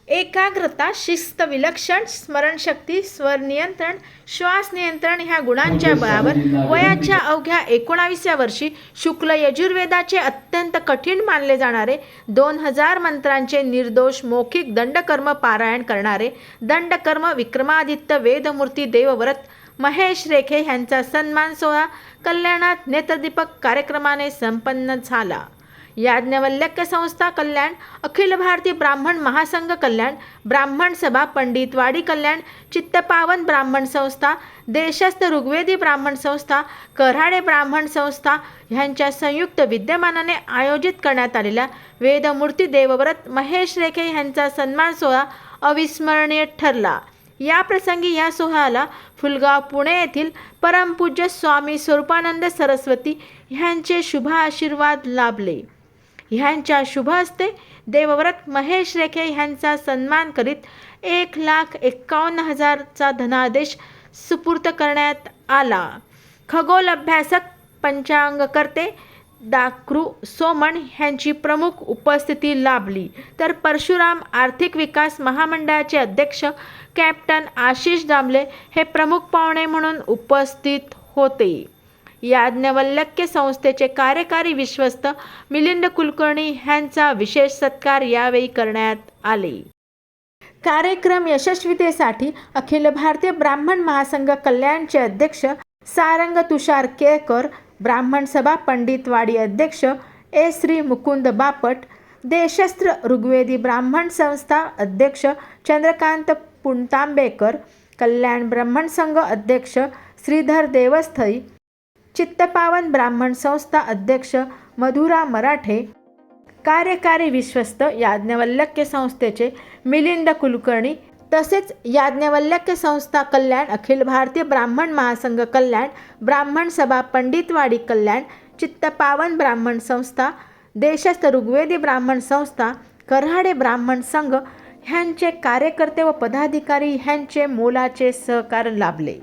एकाग्रता, शिस्त, विलक्षण स्मरणशक्ती, स्वर नियंत्रण, श्वास नियंत्रण ह्या गुणांच्या बळावर वयाच्या अवघ्या 19व्या वर्षी शुक्ल यजुर्वेदाचे अत्यंत कठीण मानले जाणारे 2000 मंत्रांचे निर्दोष मौखिक दंडकर्म पारायण करणारे दंडकर्म विक्रमादित्य वेदमूर्ती देवव्रत महेश रेखे यांचा सन्मान सोहळा कल्याणात नेत्रदीपक कार्यक्रमाने संपन्न झाला. याज्ञवल्क्य संस्था कल्याण, अखिल भारतीय ब्राह्मण महासंघ कल्याण, ब्राह्मण सभा पंडितवाडी कल्याण, चित्तपावन ब्राह्मण संस्था, देशस्थ ऋग्वेदी ब्राह्मण संस्था, कऱ्हाडे ब्राह्मण संस्था ह्यांच्या संयुक्त विद्यमानाने आयोजित करण्यात आलेल्या वेदमूर्ती देवव्रत महेश रेखे यांचा सन्मान सोहळा अविस्मरणीय ठरला. या प्रसंगी या सोहळ्याला फुलगाव पुणे येथील परमपूज्य स्वामी स्वरूपानंद सरस्वती ह्यांचे शुभ आशीर्वाद लाभले. ह्यांच्या शुभ हस्ते देवव्रत महेश रेखे ह्यांचा सन्मान करीत 1,51,000चा धनादेश सुपूर्त करण्यात आला. खगोल अभ्यासक पंचांगकर्ते डाक्रू सोमण ह्यांची प्रमुख उपस्थिती लाभली. तर परशुराम आर्थिक विकास महामंडळाचे अध्यक्ष कॅप्टन आशिष दामले हे प्रमुख पाहुणे म्हणून उपस्थित होते. याज्ञवल्क्य संस्थेचे कार्यकारी विश्वस्त मिलिंद कुलकर्णी ह्यांचा विशेष सत्कार यावेळी करण्यात आले. कार्यक्रम यशस्वीतेसाठी अखिल भारतीय ब्राह्मण महासंघ कल्याणचे अध्यक्ष सारंग तुषार केळकर, ब्राह्मण सभा पंडितवाडी अध्यक्ष श्री मुकुंद बापट, देशस्थ ऋग्वेदी ब्राह्मण संस्था अध्यक्ष चंद्रकांत पुणतांबेकर, कल्याण ब्राह्मण संघ अध्यक्ष श्रीधर देवस्थळी, चित्तपावन ब्राह्मण संस्था अध्यक्ष मधुरा मराठे, कार्यकारी विश्वस्त याज्ञवल्क्य संस्थेचे मिलिंद कुलकर्णी तसेच याज्ञवल्क्य संस्था कल्याण, अखिल भारतीय ब्राह्मण महासंघ कल्याण, ब्राह्मण सभा पंडितवाडी कल्याण, चित्तपावन ब्राह्मण संस्था, देशस्थ ऋग्वेदी ब्राह्मण संस्था, कऱ्हाडे ब्राह्मण संघ ह्यांचे कार्यकर्ते व पदाधिकारी ह्यांचे मोलाचे सहकार लाभले.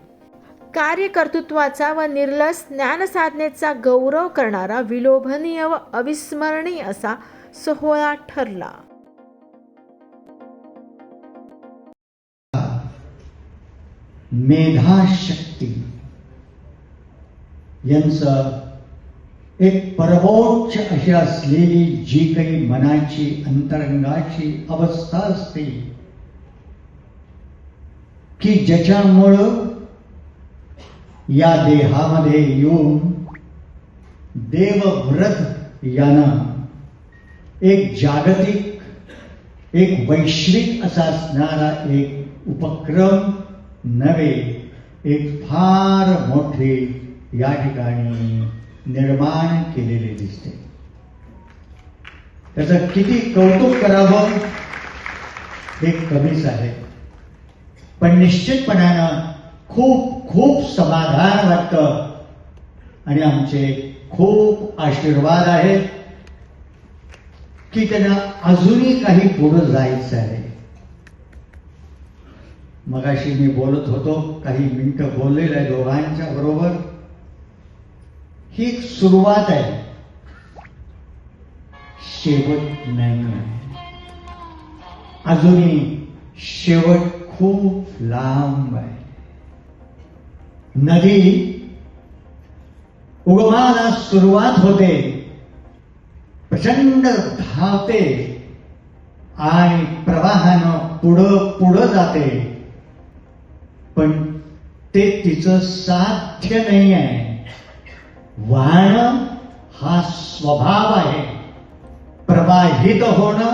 कार्यकर्तृत्वाचा व निर्लस ज्ञानसाधनेचा गौरव करणारा विलोभनीय व अविस्मरणीय असा सोहळा ठरला. मेधाशक्ती यांचं एक परमोच्च अशी असलेली जी काही मनाची अंतरंगाची अवस्था असते की ज्याच्यामुळं या देहामध्ये येऊन देवव्रत यानं एक जागतिक, एक वैश्विक असा असणारा एक उपक्रम नवे, एक फार मोठे या ठिकाणी निर्माण केलेले दिसते. त्याचं किती कौतुक करावं हे कमीच आहे, पण निश्चितपणानं खूप खूप समाधान वाटतं आणि आमचे खूप आशीर्वाद आहेत की त्यांना अजूनही काही पुढे जायचं आहे. मगाशी मी बोलत होतो, काही मिनिटं बोललेलं आहे दोघांच्या बरोबर. ही एक सुरुवात आहे, शेवट नाही आहे. अजूनही शेवट खूप लांब आहे. नदी उगमाला सुरुवात होते, प्रचंड धावते आणि प्रवाहानं पुढं पुढं जाते, पण ते तिचं साध्य नाही आहे. वाहणं हा स्वभाव आहे, प्रवाहित होणं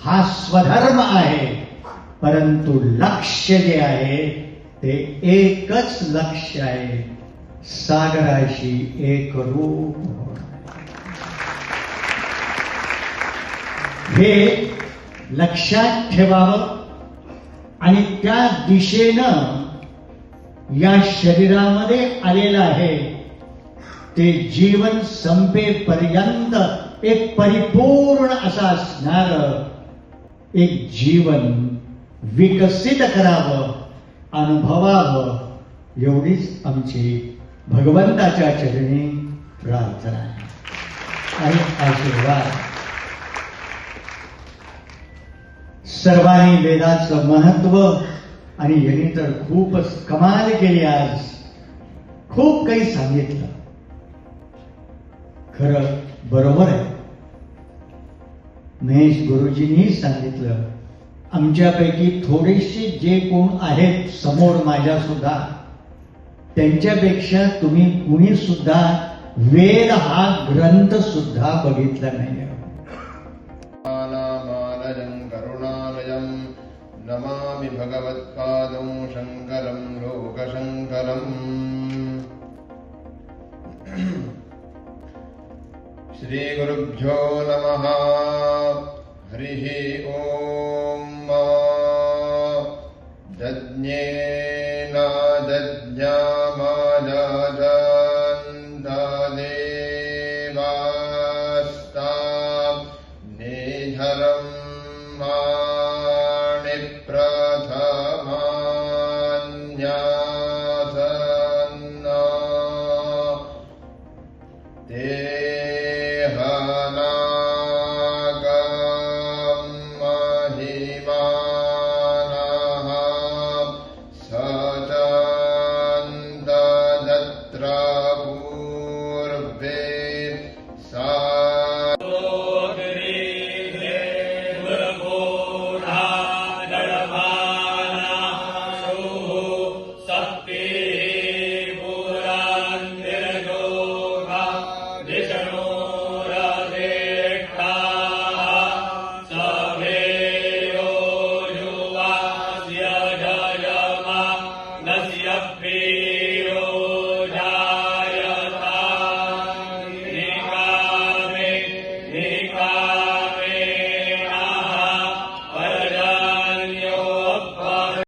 हा स्वधर्म आहे, परंतु लक्ष्य जे आहे ते एकच लक्ष्य आहे, सागराशी एक रूप होणं. हे लक्षात ठेवावं आणि त्या दिशेनं या शरीरामध्ये आलेलं आहे ते जीवन संपेपर्यंत एक परिपूर्ण असं असणारं एक जीवन विकसित करावं, अनुभवावं, एवढीच आमची भगवंताच्या चरणी प्रार्थना आहे आणि आशीर्वाद. सर्वांनी वेदाचं महत्व आणि यांनी तर खूपच कमाल केली. आज खूप काही सांगितलं. खरं बरोबर आहे. महेश गुरुजींनी सांगितलं, आमच्यापैकी थोडेसे जे कोण आहेत समोर माझ्या सुद्धा, त्यांच्यापेक्षा तुम्ही कुणी सुद्धा वेद हा ग्रंथ सुद्धा बघितला नाही. मालामालयं करुणालयं नमामि भगवत्पादं शङ्करं लोकशङ्करम्. श्रीगुरुभ्यो नमः. हरिः ॐ. यज्ञेन यज्ञामाजान्तादेवास्ता नेधरं माणिप्रथमान्या